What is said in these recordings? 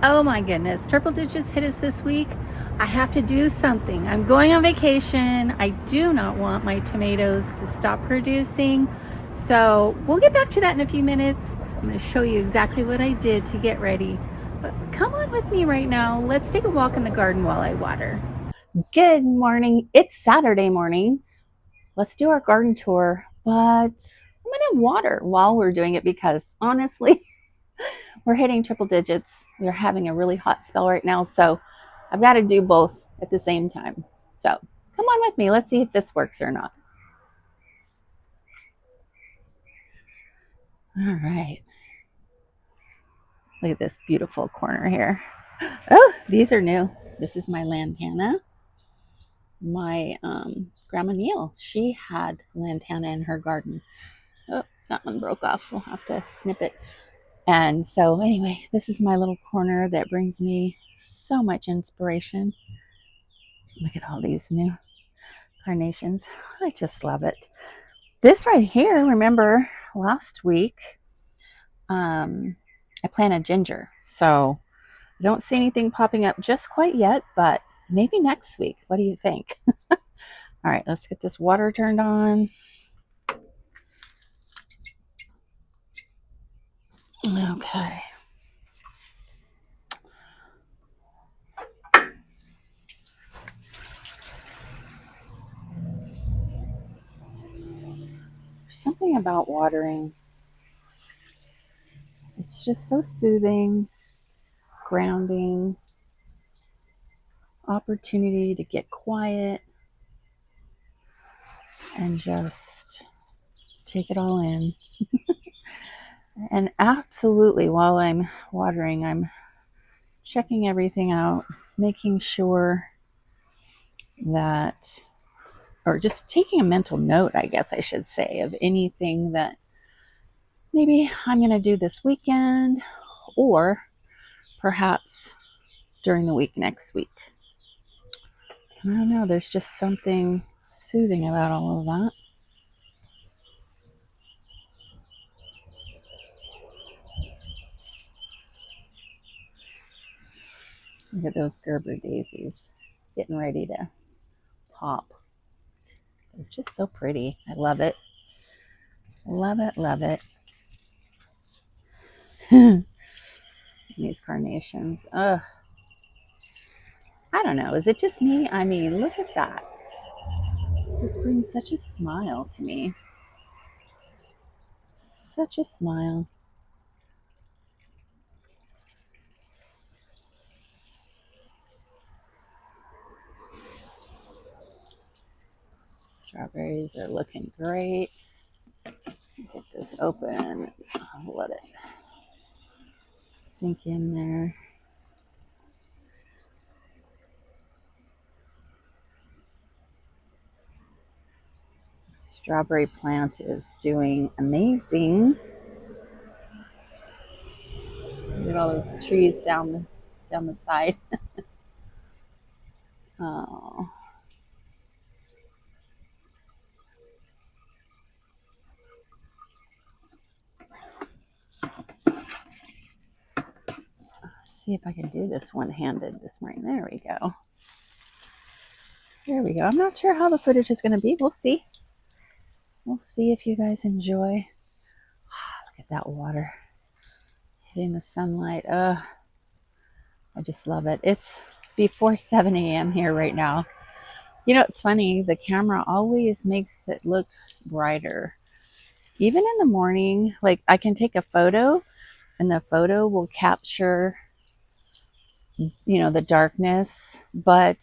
Oh my goodness, triple digits hit us this week. I have to do something. I'm going on vacation. I do not want my tomatoes to stop producing. So we'll get back to that in a few minutes. I'm going to show you exactly what I did to get ready. But come on with me right now. Let's take a walk in the garden while I water. Good morning. It's Saturday morning. Let's do our garden tour. But I'm going to water while we're doing it because honestly, we're hitting triple digits. We're having a really hot spell right now, so I've got to do both at the same time. So come on with me. Let's see if this works or not. All right. Look at this beautiful corner here. Oh, these are new. This is my lantana. My grandma Neil, she had lantana in her garden. Oh, that one broke off. We'll have to snip it. And so anyway, this is my little corner that brings me so much inspiration. Look at all these new carnations. I just love it. This right here, remember last week, I planted ginger. So I don't see anything popping up just quite yet, but maybe next week. What do you think? All right, let's get this water turned on. Okay. There's something about watering. It's just so soothing, grounding, opportunity to get quiet and just take it all in. And absolutely, while I'm watering, I'm checking everything out, making sure that, or just taking a mental note, I guess I should say, of anything that maybe I'm going to do this weekend or perhaps during the week next week. I don't know, there's just something soothing about all of that. Look at those Gerber daisies getting ready to pop. They're just so pretty. I love it. Love it, love it. These carnations. Ugh. I don't know. Is it just me? I mean, look at that. It just brings such a smile to me. Such a smile. Strawberries are looking great. Get this open. I'll let it sink in there. Strawberry plant is doing amazing. Look at all those trees down the side. Oh. Let's see if I can do this one-handed this morning. There we go. There we go. I'm not sure how the footage is going to be. We'll see. We'll see if you guys enjoy. Look at that water hitting the sunlight. I just love it. It's before 7 a.m. here right now. You know, it's funny. The camera always makes it look brighter. Even in the morning, like I can take a photo and the photo will capture, you know, the darkness. But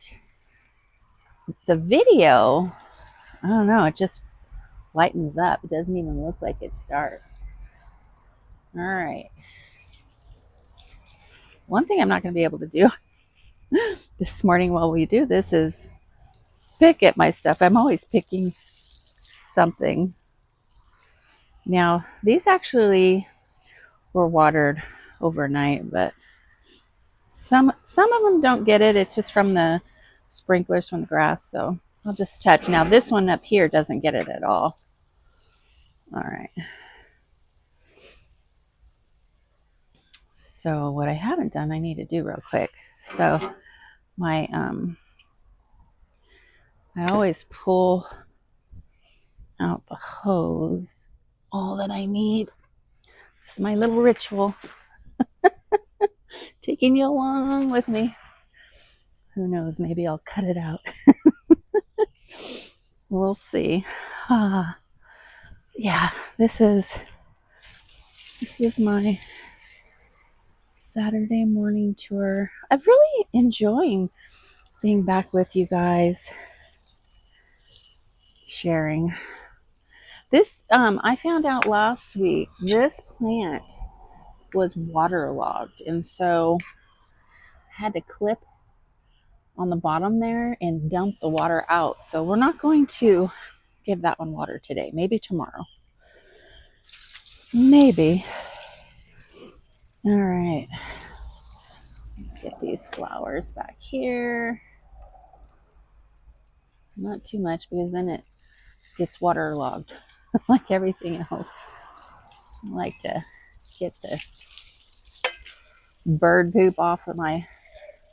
the video, I don't know, it just lightens up. It doesn't even look like it's dark. All right. One thing I'm not going to be able to do this morning while we do this is pick at my stuff. I'm always picking something. Now, these actually were watered overnight, but some of them don't get it. It's just from the sprinklers from the grass, so I'll just touch. Now, this one up here doesn't get it at all. All right. So what I haven't done, I need to do real quick. So my I always pull out the hose, all that I need. It's my little ritual. Taking you along with me. Who knows, maybe I'll cut it out. We'll see. Yeah, this is my Saturday morning tour. I'm really enjoying being back with you guys, sharing. This, I found out last week, this plant was waterlogged, and so I had to clip on the bottom there and dump the water out. So we're not going to give that one water today. Maybe tomorrow. Maybe. All right. Get these flowers back here. Not too much because then it gets waterlogged like everything else. I like to get the bird poop off of my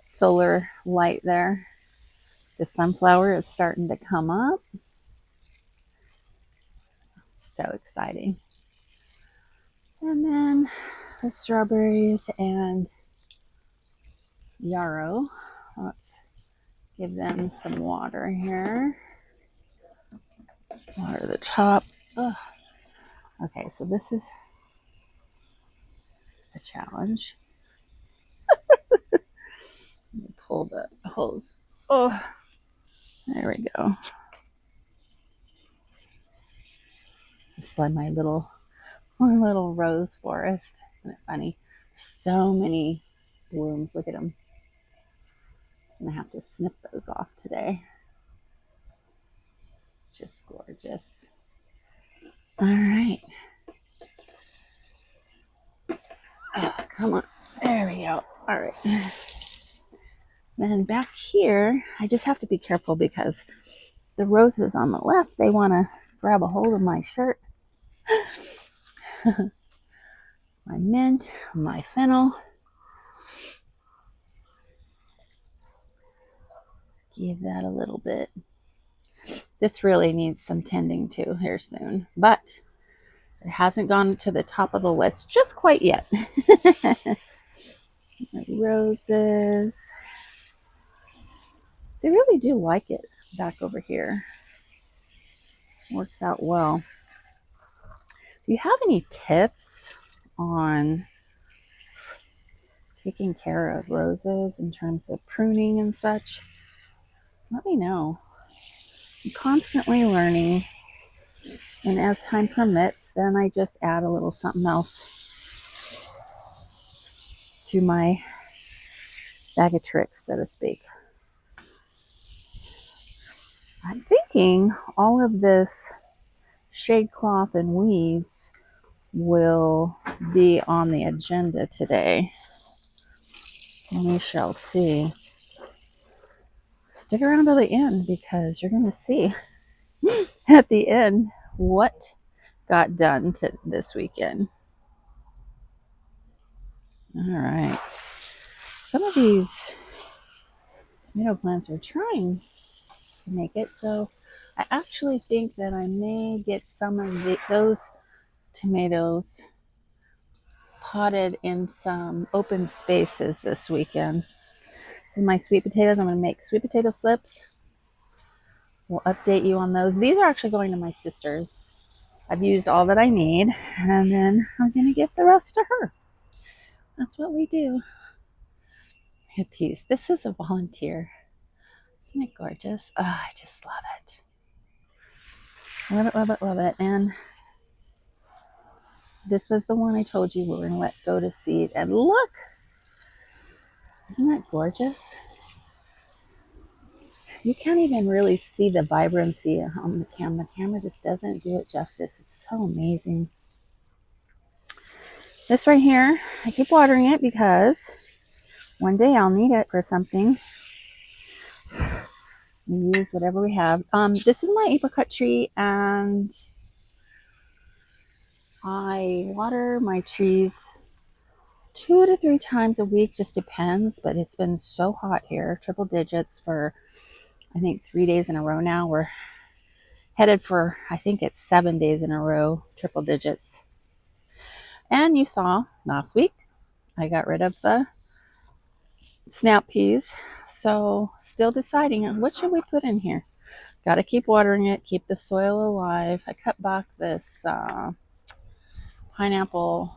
solar light there. The sunflower is starting to come up. So exciting. And then the strawberries and yarrow. Let's give them some water here. Water the top. Ugh. Okay, so this is a challenge. Let me pull the hose. Oh, there we go. It's like my little rose forest. Isn't it funny? There's so many blooms. Look at them. I'm gonna have to snip those off today. Just gorgeous. All right. Oh, come on. There we go. All right. Then back here, I just have to be careful because the roses on the left, they want to grab a hold of my shirt. My mint, my fennel. Give that a little bit. This really needs some tending to here soon, but it hasn't gone to the top of the list just quite yet. Roses. They really do like it back over here. Works out well. Do you have any tips on taking care of roses in terms of pruning and such? Let me know. I'm constantly learning, and as time permits, then I just add a little something else to my bag of tricks, so to speak. I'm thinking all of this shade cloth and weeds will be on the agenda today. And we shall see. Stick around to the end because you're going to see at the end what got done this weekend. All right. Some of these tomato plants are trying to make it, so I actually think that I may get some of those tomatoes potted in some open spaces this weekend. So my sweet potatoes, I'm going to make sweet potato slips. We'll update you on those. These are actually going to my sister's. I've used all that I need, and then I'm going to give the rest to her. That's what we do. Look at these. This is a volunteer. Isn't it gorgeous? Oh, I just love it. Love it, love it, love it. And this was the one I told you we were going to let go to seed. And look! Isn't that gorgeous? You can't even really see the vibrancy on the camera. The camera just doesn't do it justice. It's so amazing. This right here, I keep watering it because one day I'll need it for something. We use whatever we have. This is my apricot tree, and I water my trees 2 to 3 times a week, just depends, but it's been so hot here, triple digits for I think 3 days in a row now. We're headed for, I think it's 7 days in a row, triple digits. And you saw last week, I got rid of the snap peas. So still deciding what should we put in here. Got to keep watering it, keep the soil alive. I cut back this pineapple,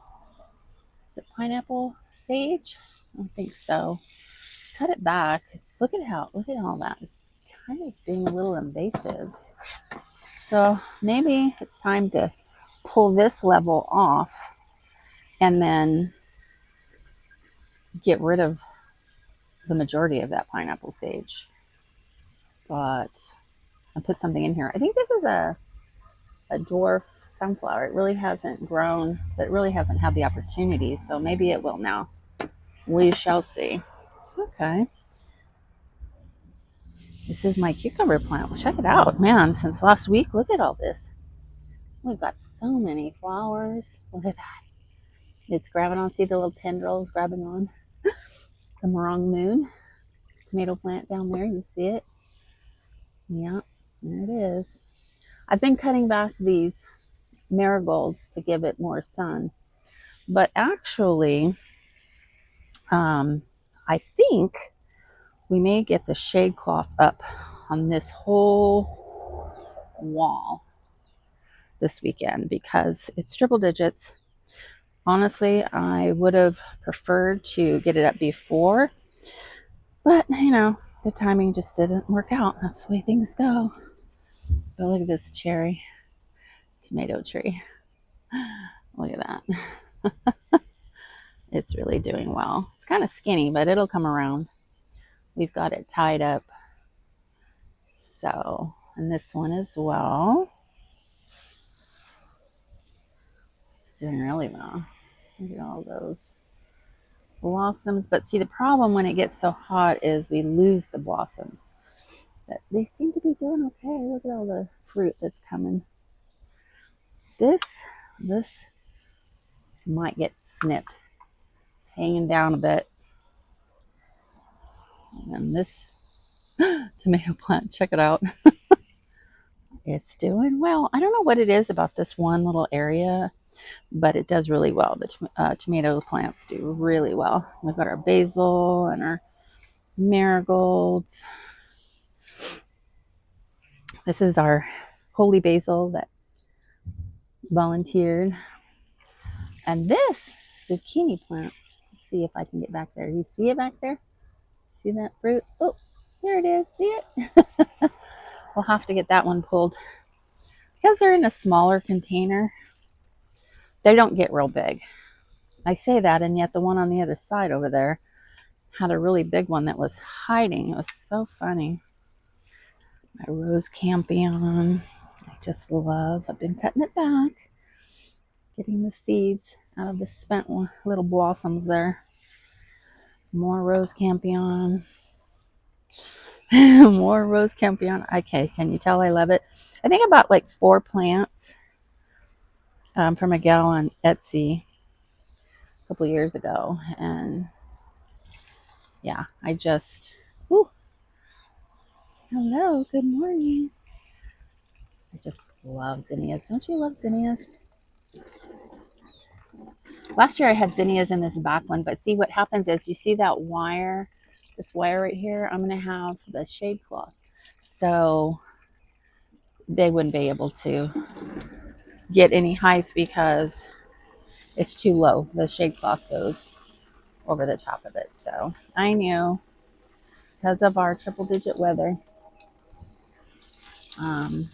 is it pineapple sage? I don't think so. Cut it back. Look at all that. It's kind of being a little invasive. So maybe it's time to pull this level off and then get rid of the majority of that pineapple sage. But I'll put something in here. I think this is a dwarf sunflower. It really hasn't grown, but it really hasn't had the opportunity. So maybe it will now. We shall see. Okay. This is my cucumber plant. Well, check it out. Man, since last week, look at all this. We've got so many flowers. Look at that. It's grabbing on. See the little tendrils grabbing on? The Morong Moon tomato plant down there. You see it? Yeah, there it is. I've been cutting back these marigolds to give it more sun. But actually, I think we may get the shade cloth up on this whole wall this weekend because it's triple digits. Honestly, I would have preferred to get it up before, but you know, the timing just didn't work out. That's the way things go. But look at this cherry tomato tree. Look at that. It's really doing well. It's kind of skinny, but it'll come around. We've got it tied up. So, and this one as well. It's doing really well. Look at all those blossoms. But see, the problem when it gets so hot is we lose the blossoms. But they seem to be doing okay. Look at all the fruit that's coming. This might get snipped. It's hanging down a bit. And this tomato plant, check it out. It's doing well. I don't know what it is about this one little area, but it does really well. The tomato plants do really well. We've got our basil and our marigolds. This is our holy basil that volunteered. And this zucchini plant, let's see if I can get back there. You see it back there? See that fruit? Oh, there it is. See it? We'll have to get that one pulled. Because they're in a smaller container, they don't get real big. I say that, and yet the one on the other side over there had a really big one that was hiding. It was so funny. My rose campion, I just love. I've been cutting it back, getting the seeds out of the spent little blossoms there. More rose campion. More rose campion. Okay, can you tell I love it? I think I bought like 4 plants from a gal on Etsy a couple years ago, and yeah, I just, ooh, hello, good morning. I just love zinnias. Don't you love zinnias? Last year I had zinnias in this back one, but see what happens is you see that wire, this wire right here, I'm going to have the shade cloth. So they wouldn't be able to get any height because it's too low. The shade cloth goes over the top of it. So I knew because of our triple digit weather, I'm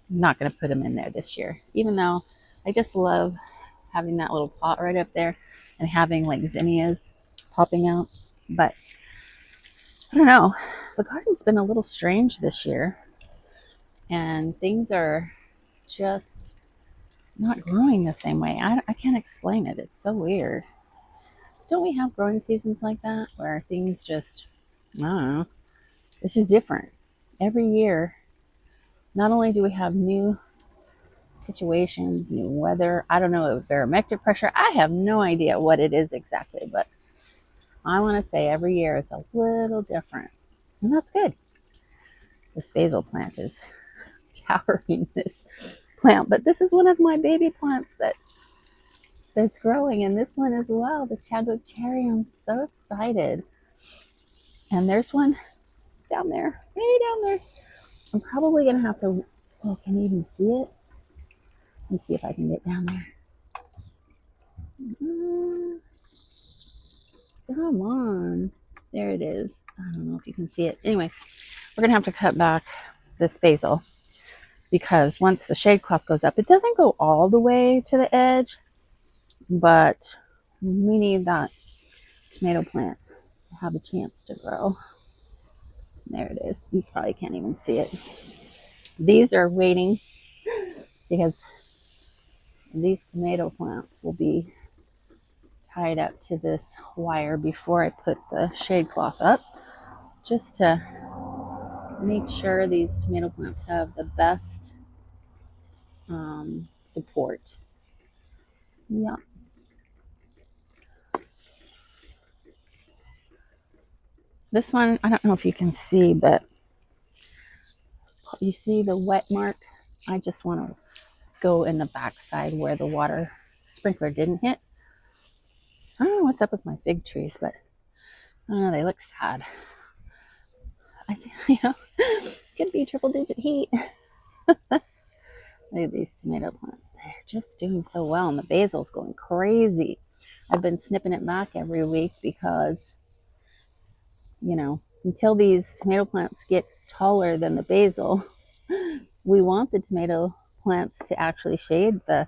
not going to put them in there this year, even though I just love having that little pot right up there and having like zinnias popping out. But I don't know, the garden's been a little strange this year and things are just not growing the same way. I can't explain it. It's so weird. Don't we have growing seasons like that where things just, I don't know, it's just different every year? Not only do we have new situations, new weather. I don't know, barometric pressure. I have no idea what it is exactly, but I want to say every year it's a little different. And that's good. This basil plant is towering this plant, but this is one of my baby plants that's growing, and this one as well, the Chadwick cherry. I'm so excited. And there's one down there, way down there. I'm probably gonna have to, oh, can you even see it? Let me see if I can get down there. Come on. There it is. I don't know if you can see it. Anyway, we're gonna have to cut back this basil because once the shade cloth goes up, it doesn't go all the way to the edge, but we need that tomato plant to have a chance to grow. There it is. You probably can't even see it. These are waiting because these tomato plants will be tied up to this wire before I put the shade cloth up, just to make sure these tomato plants have the best support. Yeah. This one, I don't know if you can see, but you see the wet mark? I just want to go in the back side where the water sprinkler didn't hit. I don't know what's up with my fig trees, but I don't know, they look sad. I think, could be triple digit heat. Look at these tomato plants. They're just doing so well, and the basil's going crazy. I've been snipping it back every week because, until these tomato plants get taller than the basil, we want the tomato plants to actually shade the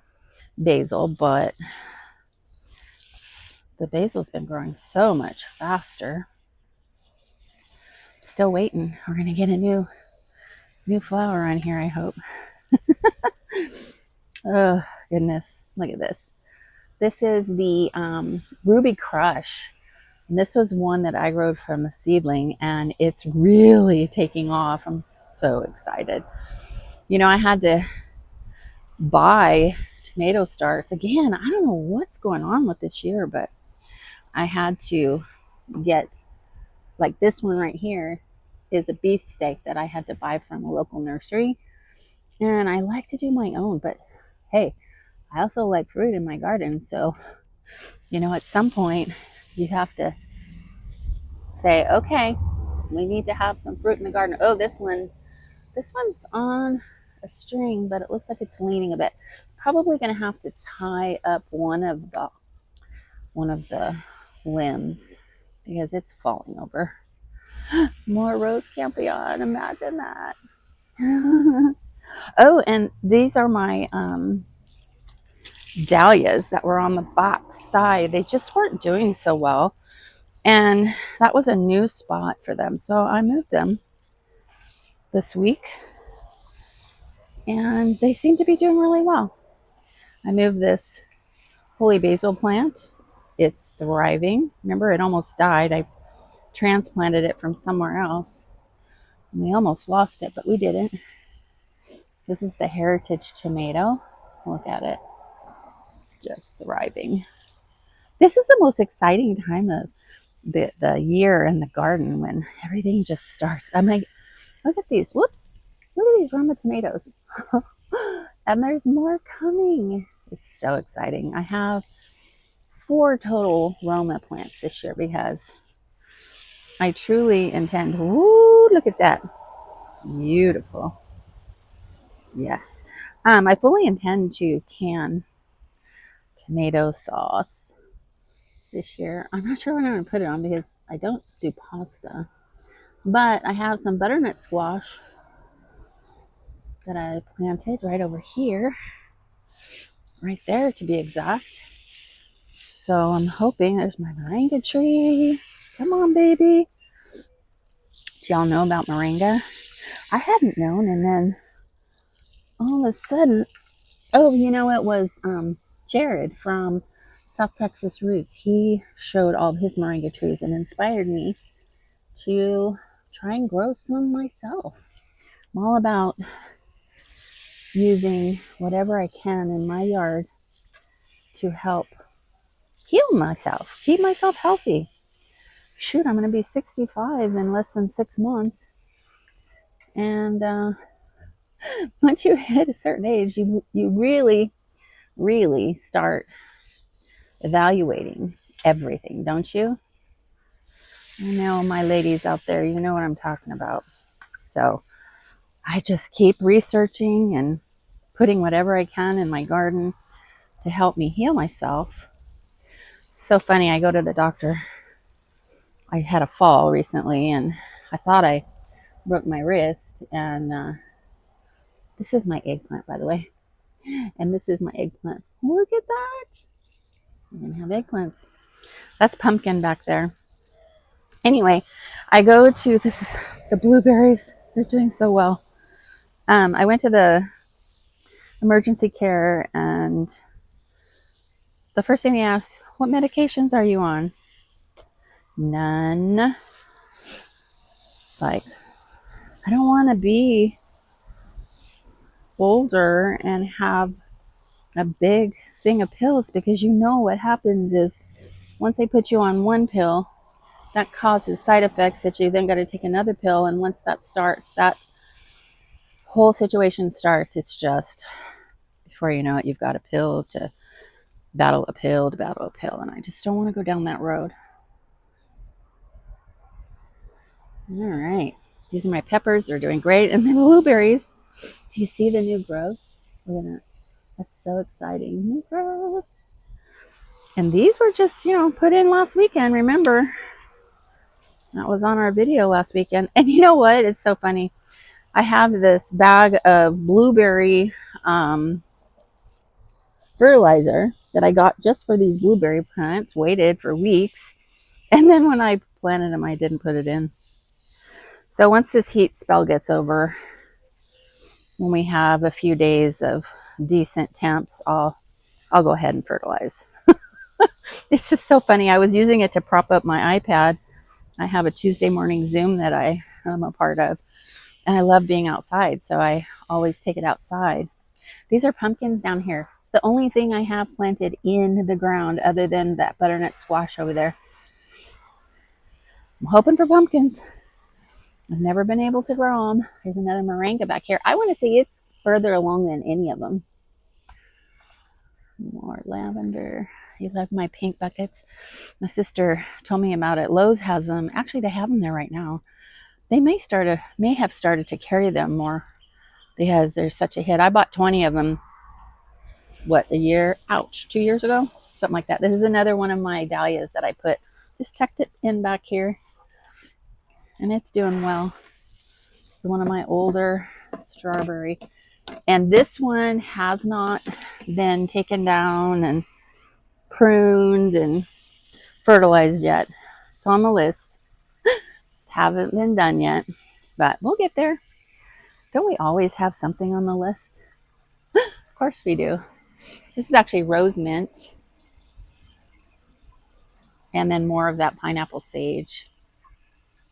basil, but the basil's been growing so much faster. Still waiting. We're going to get a new flower on here, I hope. Oh, goodness. Look at this. This is the Ruby Crush. And this was one that I grew from a seedling, and it's really taking off. I'm so excited. I had to buy tomato starts. Again, I don't know what's going on with this year, but I had to get, like this one right here is a beefsteak that I had to buy from a local nursery. And I like to do my own, but hey, I also like fruit in my garden. So, at some point you have to say, okay, we need to have some fruit in the garden. Oh, this one's on a string, but it looks like it's leaning a bit. Probably going to have to tie up one of the limbs because it's falling over. More rose campion, imagine that. Oh, and these are my dahlias that were on the back side. They just weren't doing so well, and that was a new spot for them, so I moved them this week, and they seem to be doing really well. I moved this holy basil plant. It's thriving. Remember, it almost died. I transplanted it from somewhere else, and we almost lost it, but we didn't. This is the heritage tomato. Look at it. It's just thriving. This is the most exciting time of the year in the garden, when everything just starts. I'm like, look at these. Whoops. Look at these Roma tomatoes. And there's more coming. It's so exciting. I have 4 total Roma plants this year because I truly intend. Ooh, look at that. Beautiful. Yes. I fully intend to can tomato sauce this year. I'm not sure what I'm going to put it on because I don't do pasta. But I have some butternut squash that I planted right over here. Right there, to be exact. So I'm hoping, there's my moringa tree. Come on, baby. Do y'all know about moringa? I hadn't known, and then all of a sudden, it was Jared from South Texas Roots. He showed all of his moringa trees and inspired me to try and grow some myself. I'm all about using whatever I can in my yard to help heal myself, keep myself healthy. Shoot, I'm going to be 65 in less than 6 months. And once you hit a certain age, you really, really start evaluating everything, don't you? I know my ladies out there, you know what I'm talking about. So I just keep researching and putting whatever I can in my garden to help me heal myself. So funny, I go to the doctor. I had a fall recently and I thought I broke my wrist. And this is my eggplant, by the way. And this is my eggplant. Look at that. We're going to have eggplants. That's pumpkin back there. Anyway, I go to, this is the blueberries. They're doing so well. I went to the emergency care and the first thing they asked, what medications are you on? None. Like, I don't want to be older and have a big thing of pills, because you know what happens is once they put you on one pill, that causes side effects that you then got to take another pill. And once that starts, that whole situation starts. It's just, before you know it, you've got a pill to battle a pill to battle a pill. And I just don't want to go down that road. All right. These are my peppers. They're doing great. And the blueberries. You see the new growth? Look at that. That's so exciting. New growth. And these were just, put in last weekend. Remember? That was on our video last weekend. And you know what? It's so funny. I have this bag of blueberry fertilizer that I got just for these blueberry plants. Waited for weeks. And then when I planted them, I didn't put it in. So once this heat spell gets over, when we have a few days of decent temps, I'll go ahead and fertilize. It's just so funny. I was using it to prop up my iPad. I have a Tuesday morning Zoom that I am a part of, and I love being outside, so I always take it outside. These are pumpkins down here. It's the only thing I have planted in the ground other than that butternut squash over there. I'm hoping for pumpkins. I've never been able to grow them. There's another moringa back here. I want to say it's further along than any of them. More lavender. You love my pink buckets. My sister told me about it. Lowe's has them. Actually, they have them there right now. They may have started to carry them more because there's such a hit. I bought 20 of them. What, a year? Ouch, 2 years ago, something like that. This is another one of my dahlias that I just tucked it in back here, and it's doing well. It's one of my older strawberry, and this one has not been taken down and pruned and fertilized yet. It's on the list. Haven't been done yet, but we'll get there. Don't we always have something on the list? Of course we do. This is actually rose mint, and then more of that pineapple sage.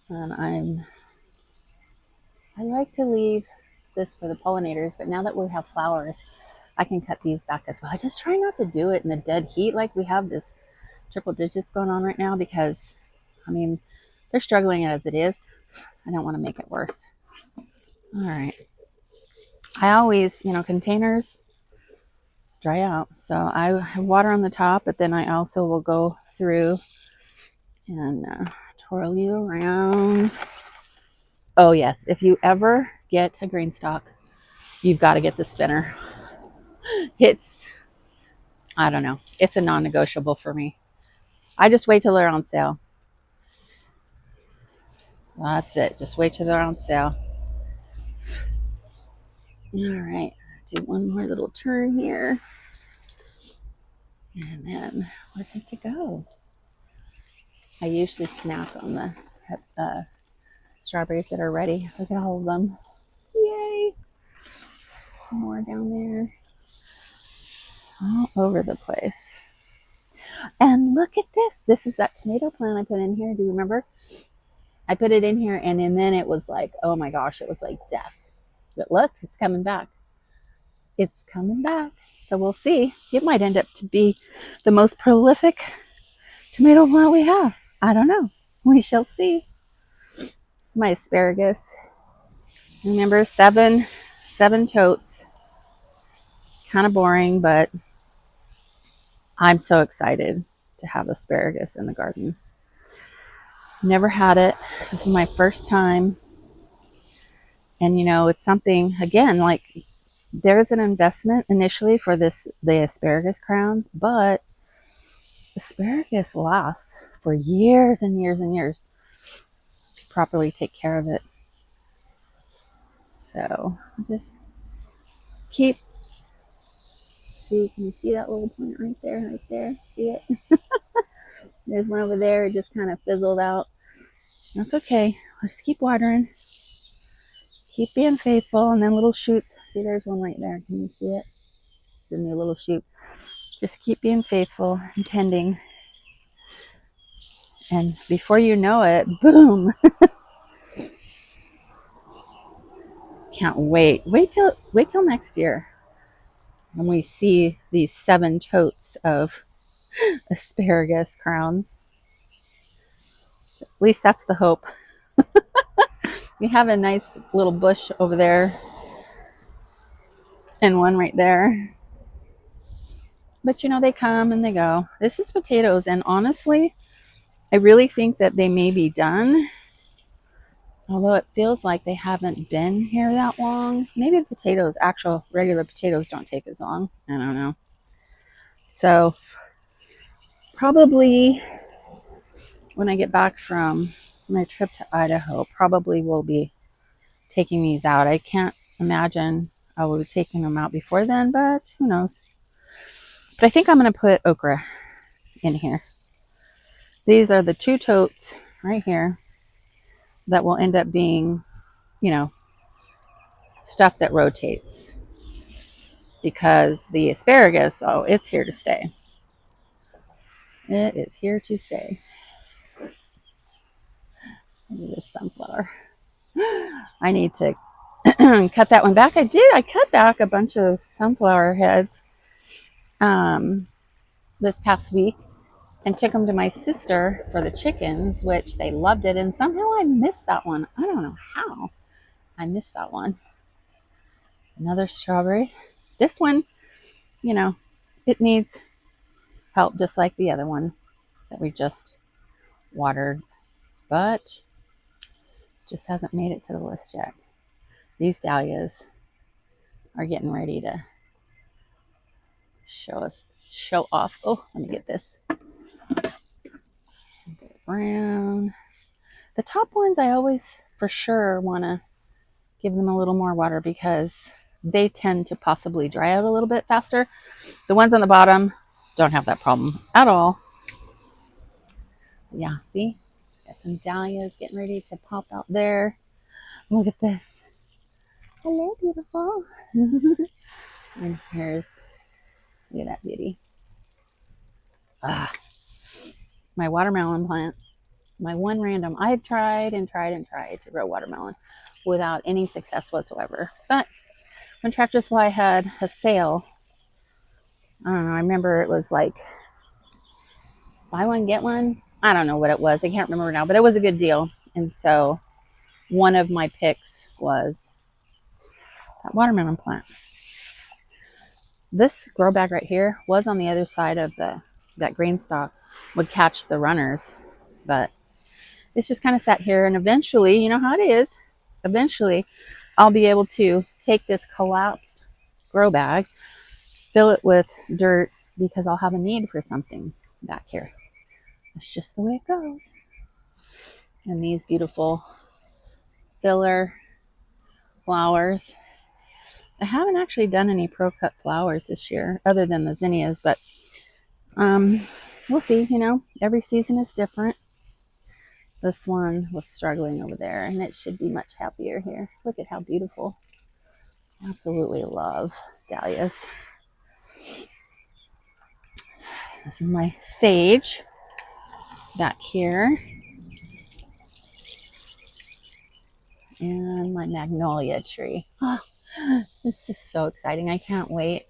And I like to leave this for the pollinators, but now that we have flowers, I can cut these back as well. I just try not to do it in the dead heat like we have this triple digits going on right now, because they're struggling as it is. I don't want to make it worse. All right. I always, containers dry out, so I have water on the top, but then I also will go through and twirl you around. Oh yes, if you ever get a green stalk, you've got to get the spinner. I don't know, it's a non-negotiable for me. I just wait till they're on sale. That's it, just wait till they're on sale. All right, do one more little turn here, and then we're good to go. I usually snap on the strawberries that are ready. Look at all of them. Yay! Some more down there. All over the place. And look at this. This is that tomato plant I put in here. Do you remember? I put it in here, and then it was like, oh my gosh, it was like death. But look, it's coming back. it's coming back. So we'll see. It might end up to be the most prolific tomato plant we have. I don't know. We shall see. My asparagus. Remember, seven totes. Kind of boring, but I'm so excited to have asparagus in the garden. Never had it. This is my first time. And you know, it's something, again, like there's an investment initially for the asparagus crowns, but asparagus lasts for years and years and years if you properly take care of it. So just keep, see, can you see that little plant right there? See it? There's one over there. It just kind of fizzled out. That's okay. Let's keep watering. Keep being faithful. And then little shoots. See, there's one right there. Can you see it? It's a new little shoot. Just keep being faithful and tending. And before you know it, boom. Can't wait. Wait till next year when we see these 7 totes of asparagus crowns. At least that's the hope. We have a nice little bush over there and one right there. But you know, they come and they go. This is potatoes, and honestly, I really think that they may be done. Although it feels like they haven't been here that long. Maybe the potatoes, actual regular potatoes, don't take as long. I don't know. So probably when I get back from my trip to Idaho, probably will be taking these out. I can't imagine I will be taking them out before then, but who knows. But I think I'm going to put okra in here. These are the 2 totes right here that will end up being, you know, stuff that rotates. Because the asparagus, oh, it's here to stay. It is here to stay. Look at this sunflower. I need to cut that one back. I did. I cut back a bunch of sunflower heads this past week and took them to my sister for the chickens, which they loved it. And somehow I missed that one. I don't know how I missed that one. Another strawberry. This one, you know, it needs help just like the other one that we just watered, but just hasn't made it to the list yet. These dahlias are getting ready to show off. Oh, let me get this. Brown. The top ones I always for sure want to give them a little more water because they tend to possibly dry out a little bit faster. The ones on the bottom don't have that problem at all. Yeah, see? Got some dahlias getting ready to pop out there. Look at this. Hello, beautiful. And here's, look at that beauty. My watermelon plant. My one random. I've tried to grow watermelon without any success whatsoever. But when Tractor Supply had a sale, I don't know, I remember it was like buy one, get one. I don't know what it was. I can't remember now, but it was a good deal. And so one of my picks was that watermelon plant. This grow bag right here was on the other side of that green stalk, would catch the runners, but it's just kind of sat here. And eventually, you know how it is, eventually I'll be able to take this collapsed grow bag, fill it with dirt, because I'll have a need for something back here. That's just the way it goes. And these beautiful filler flowers. I haven't actually done any pro cut flowers this year other than the zinnias, but we'll see. You know, every season is different. This one was struggling over there, and it should be much happier here. Look at how beautiful. Absolutely love dahlias. This is my sage back here. And my magnolia tree. Oh, It's just so exciting. I can't wait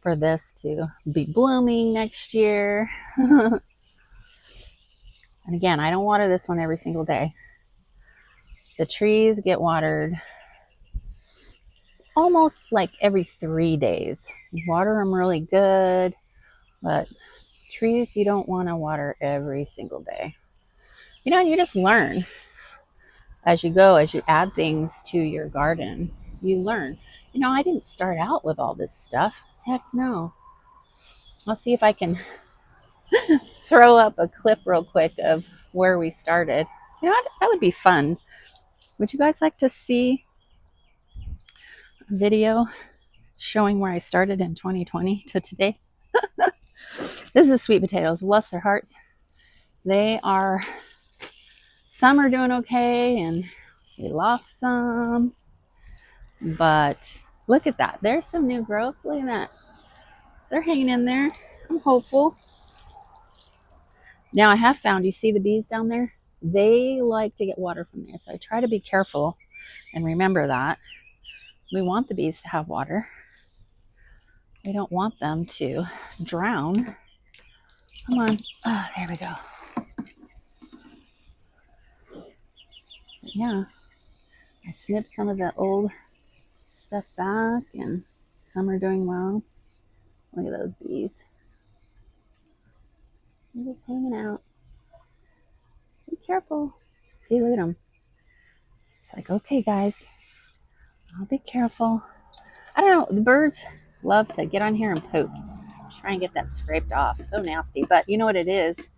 for this to be blooming next year. And again, I don't water this one every single day. The trees get watered almost like every 3 days. You water them really good, but trees you don't want to water every single day. You know, you just learn as you go, as you add things to your garden. You learn. You know, I didn't start out with all this stuff. Heck no. I'll see if I can throw up a clip real quick of where we started. You know, that would be fun. Would you guys like to see a video showing where I started in 2020 to today? This is sweet potatoes. Bless their hearts. They are, some are doing okay, and we lost some. But look at that. There's some new growth. Look at that. They're hanging in there. I'm hopeful. Now I have found, you see the bees down there? They like to get water from there. So I try to be careful and remember that. We want the bees to have water. We don't want them to drown. Come on. Oh, there we go. But yeah. I snipped some of the old stuff back, and some are doing well. Look at those bees. They're just hanging out. Be careful. See, look at them. It's like, okay, guys, I'll be careful. I don't know. The birds love to get on here and poop. Try and get that scraped off. So nasty. But you know what it is?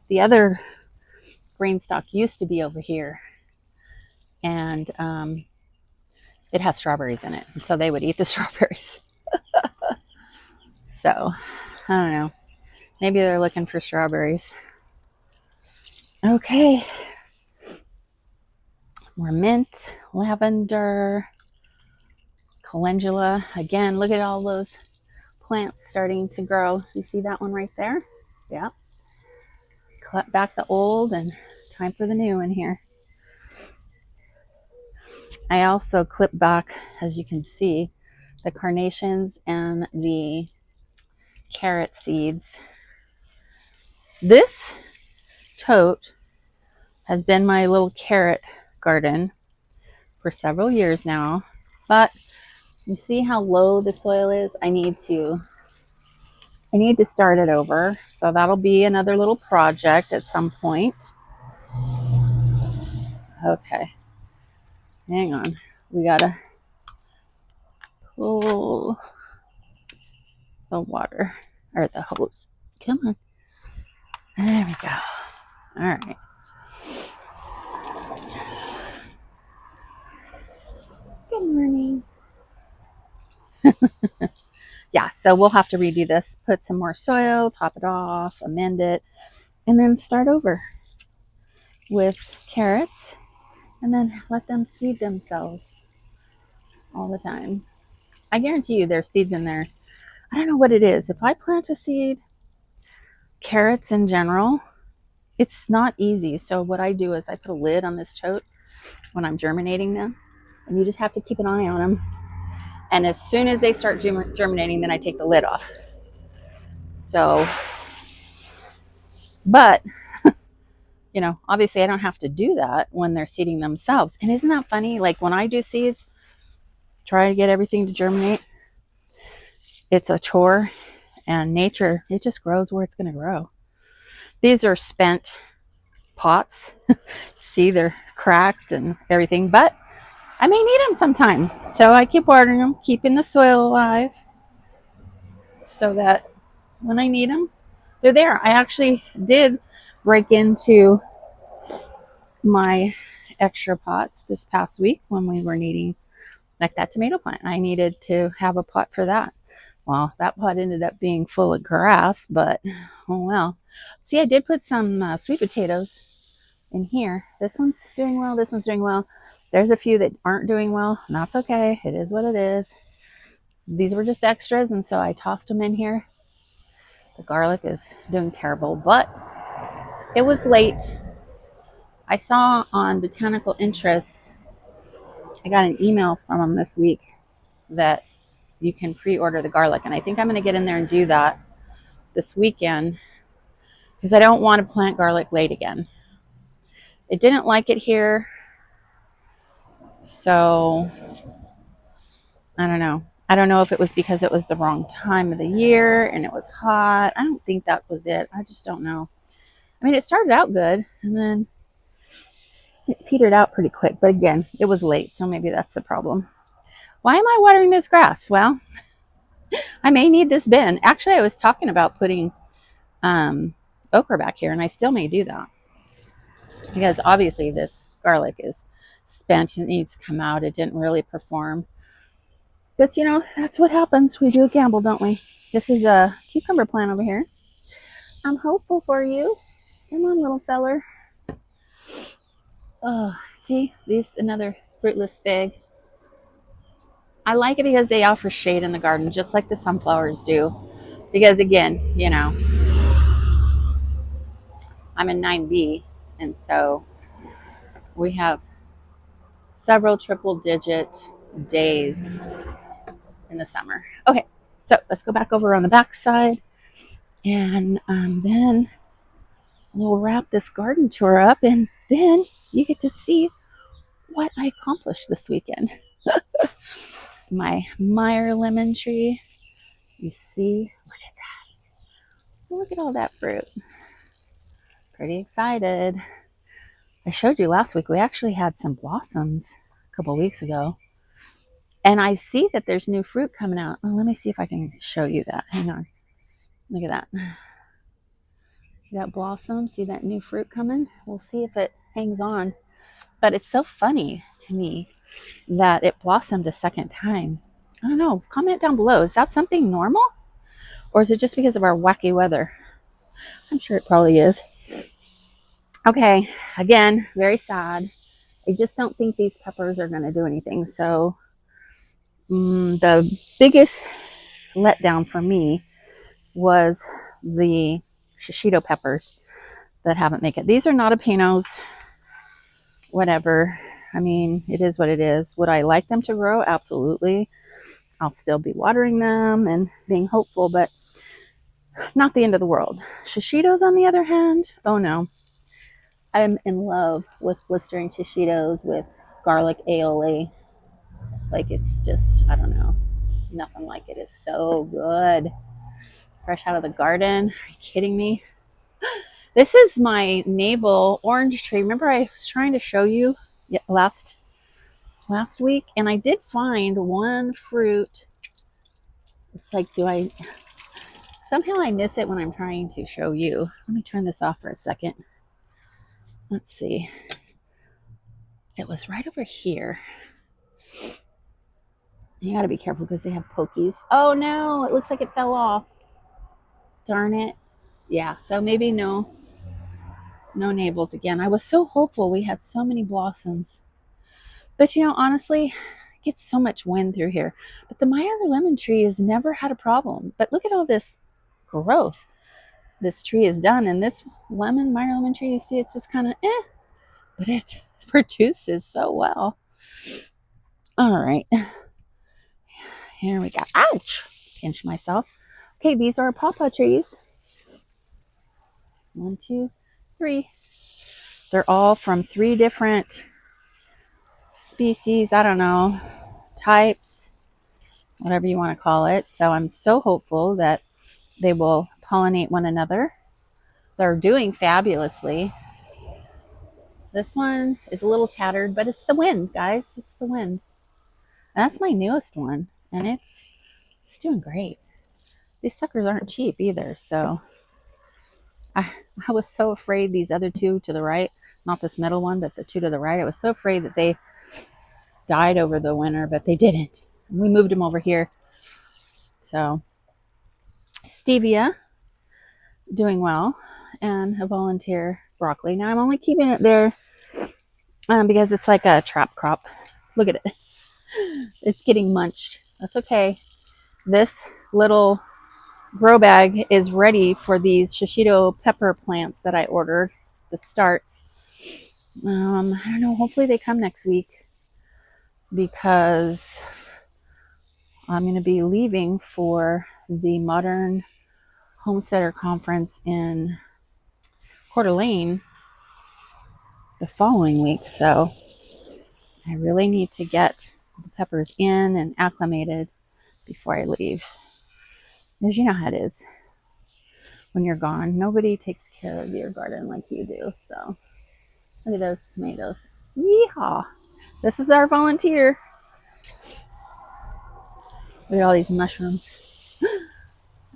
The other green stalk used to be over here. And it has strawberries in it. So they would eat the strawberries. So, I don't know. Maybe they're looking for strawberries. Okay. More mint, lavender, calendula. Again, look at all those plants starting to grow. You see that one right there? Yeah. Cut back the old and time for the new in here. I also clipped back, as you can see, the carnations and the carrot seeds. This tote has been my little carrot garden for several years now, but you see how low the soil is? I need to start it over. So that'll be another little project at some point. Okay. Hang on. We gotta pull the water, or the hose. Come on. There we go. All right. Good morning. Yeah, so we'll have to redo this, put some more soil, top it off, amend it, and then start over with carrots, and then let them seed themselves all the time. I guarantee you there's seeds in there. I don't know what it is. If I plant a seed, carrots in general, it's not easy. So what I do is I put a lid on this tote when I'm germinating them, and you just have to keep an eye on them. And as soon as they start germinating, then I take the lid off. So, but, you know, obviously I don't have to do that when they're seeding themselves. And isn't that funny? Like when I do seeds, try to get everything to germinate, it's a chore, and nature, it just grows where it's going to grow. These are spent pots. See, they're cracked and everything, but I may need them sometime. So I keep watering them, keeping the soil alive so that when I need them, they're there. I actually did break into my extra pots this past week when we were needing, like that tomato plant. I needed to have a pot for that. Well, that pot ended up being full of grass, but oh well. See, I did put some sweet potatoes in here. This one's doing well. This one's doing well. There's a few that aren't doing well, and that's okay. It is what it is. These were just extras, and so I tossed them in here. The garlic is doing terrible, but it was late. I saw on Botanical Interests I got an email from them this week that you can pre-order the garlic, and I think I'm going to get in there and do that this weekend because I don't want to plant garlic late again. It didn't like it here, so I don't know. I don't know if it was because it was the wrong time of the year and it was hot. I don't think that was it. I just don't know. I mean, it started out good and then it petered out pretty quick. But again, it was late, so maybe that's the problem. Why am I watering this grass? Well, I may need this bin. Actually, I was talking about putting okra back here, and I still may do that because obviously this garlic is spent and it needs to come out. It didn't really perform. But you know, that's what happens. We do a gamble, don't we? This is a cucumber plant over here. I'm hopeful for you. Come on, little feller. Oh, see, this another fruitless fig. I like it because they offer shade in the garden, just like the sunflowers do. Because again, you know, I'm in 9B, and so we have several triple-digit days in the summer. Okay, so let's go back over on the back side, and then we'll wrap this garden tour up, and then you get to see what I accomplished this weekend. It's my Meyer lemon tree. You see, look at that. Look at all that fruit. Pretty excited. I showed you last week, we actually had some blossoms a couple weeks ago. And I see that there's new fruit coming out. Oh, let me see if I can show you that. Hang on. Look at that. See that blossom? See that new fruit coming? We'll see if it hangs on. But it's so funny to me that it blossomed a second time. I don't know. Comment down below. Is that something normal? Or is it just because of our wacky weather? I'm sure it probably is. Okay. Again, very sad. I just don't think these peppers are going to do anything. So the biggest letdown for me was the shishito peppers that haven't made it. These are not Pinos, whatever. I mean, it is what it is. Would I like them to grow? Absolutely. I'll still be watering them and being hopeful, but not the end of the world. Shishitos, on the other hand, oh no. I'm in love with blistering shishitos with garlic aioli. Like, it's just, I don't know. Nothing like it. It's so good. Fresh out of the garden. Are you kidding me? This is my navel orange tree. Remember I was trying to show you last week, and I did find one fruit. It's like, somehow I miss it when I'm trying to show you. Let me turn this off for a second. Let's see. It was right over here. You gotta be careful because they have pokies. Oh no, it looks like it fell off. Darn it. Yeah, so maybe no navels again. I was so hopeful. We had so many blossoms. But you know, honestly, it gets so much wind through here. But the Meyer lemon tree has never had a problem. But look at all this growth this tree has done. And this Meyer lemon tree, you see, it's just kind of but it produces so well. All right. Here we go. Ouch! Pinch myself. Okay, these are pawpaw trees. 1, 2, 3. They're all from 3 different species. I don't know, types, whatever you want to call it. So I'm so hopeful that they will pollinate one another. They're doing fabulously. This one is a little tattered, but it's the wind, guys. It's the wind. And that's my newest one, and it's doing great. These suckers aren't cheap either, so I was so afraid these other 2 to the right, not this middle one, but the 2 to the right, I was so afraid that they died over the winter, but they didn't. We moved them over here. So stevia, doing well, and a volunteer broccoli. Now I'm only keeping it there because it's like a trap crop. Look at it. It's getting munched. That's okay. This little grow bag is ready for these shishito pepper plants that I ordered, the starts. I don't know. Hopefully they come next week. because I'm going to be leaving for the Modern Homesteader conference in Coeur d'Alene the following week. So I really need to get the peppers in and acclimated before I leave. As you know how it is when you're gone. Nobody takes care of your garden like you do. So look at those tomatoes. Yeehaw! This is our volunteer. Look at all these mushrooms.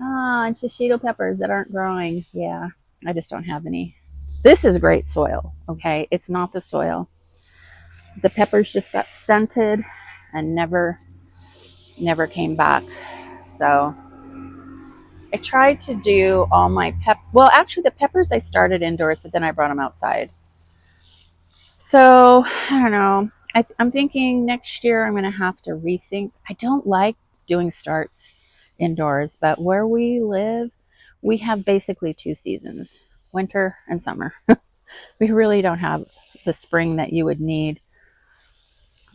Ah, and shishito peppers that aren't growing. Yeah, I just don't have any. This is great soil, okay? It's not the soil. The peppers just got stunted and never came back. So I tried to do all my well, actually the peppers I started indoors, but then I brought them outside. So I don't know. I'm thinking next year I'm going to have to rethink. I don't like doing starts indoors, but where we live, we have basically 2 seasons, winter and summer. We really don't have the spring that you would need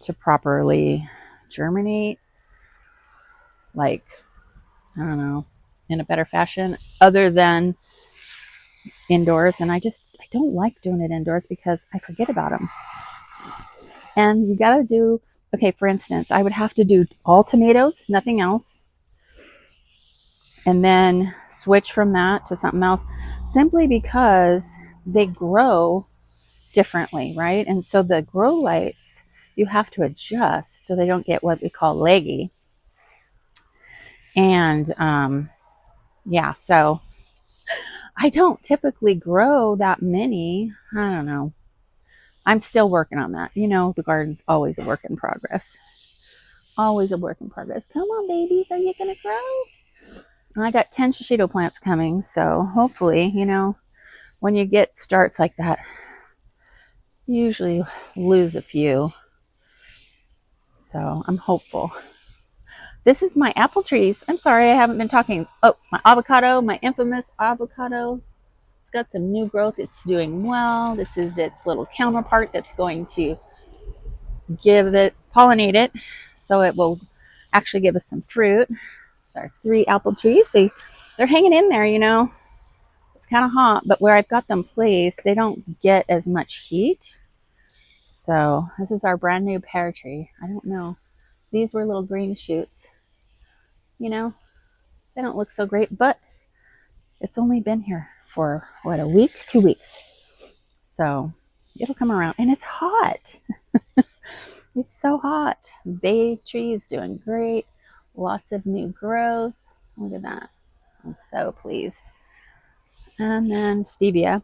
to properly germinate, like, I don't know, in a better fashion other than indoors. And I don't like doing it indoors because I forget about them. And you got to do, okay, for instance, I would have to do all tomatoes, nothing else, and then switch from that to something else simply because they grow differently, right? And so the grow lights, you have to adjust so they don't get what we call leggy. And yeah, so I don't typically grow that many. I don't know. I'm still working on that. You know, the garden's always a work in progress. Always a work in progress. Come on, babies. Are you going to grow? I got 10 shishito plants coming. So hopefully, you know, when you get starts like that, you usually lose a few. So I'm hopeful. This is my apple trees. I'm sorry I haven't been talking. Oh, my avocado, my infamous avocado. It's got some new growth. It's doing well. This is its little counterpart that's going to pollinate it, so it will actually give us some fruit. Our 3 apple trees, they're hanging in there, you know. It's kind of hot, but where I've got them placed, they don't get as much heat. So this is our brand new pear tree. I don't know. These were little green shoots. You know, they don't look so great, but it's only been here for, what, a week, 2 weeks. So it'll come around, and it's hot. It's so hot. Bay tree's doing great. Lots of new growth. Look at that. I'm so pleased. And then stevia.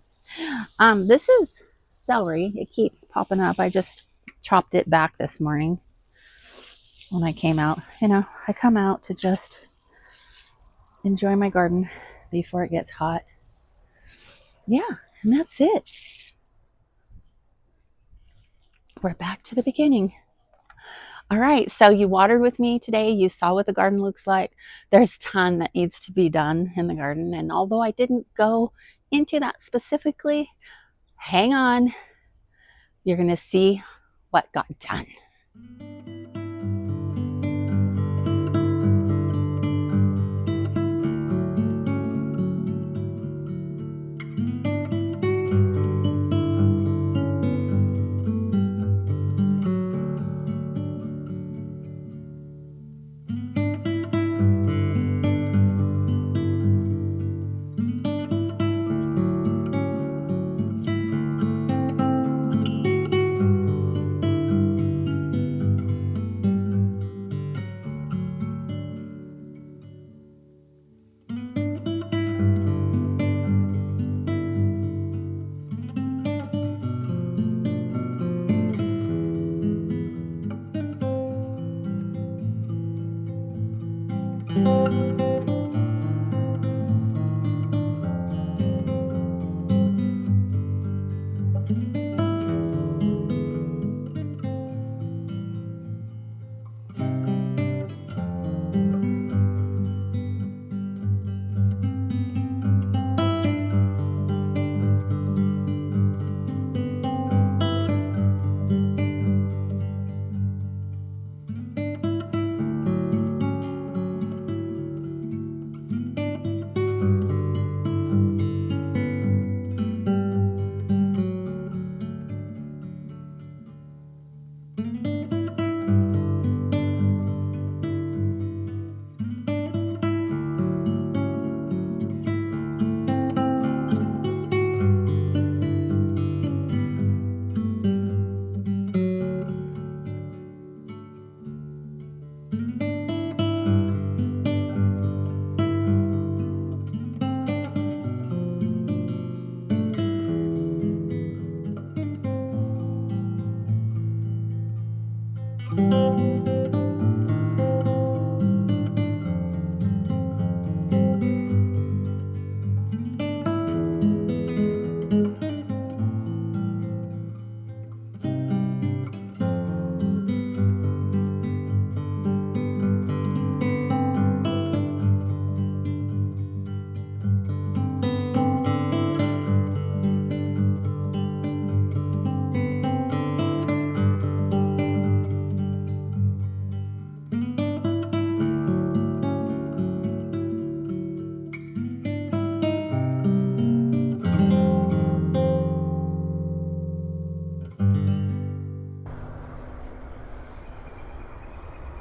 This is celery. It keeps popping up. I just chopped it back this morning when I came out. You know, I come out to just enjoy my garden before it gets hot. Yeah, and that's it. We're back to the beginning. All right, so you watered with me today. You saw what the garden looks like. There's a ton that needs to be done in the garden. And although I didn't go into that specifically, hang on. You're going to see what got done.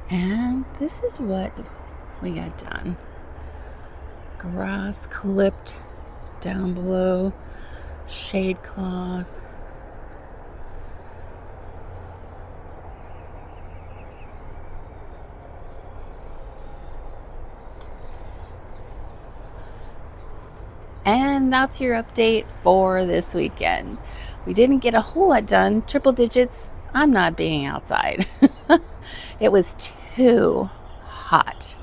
And this is what we got done. Grass clipped down below, shade cloth. And that's your update for this weekend. We didn't get a whole lot done. Triple digits, I'm not being outside. It was too hot.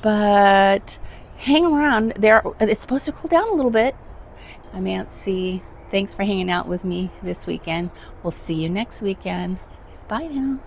But hang around. It's supposed to cool down a little bit. I'm AuntC. Thanks for hanging out with me this weekend. We'll see you next weekend. Bye now.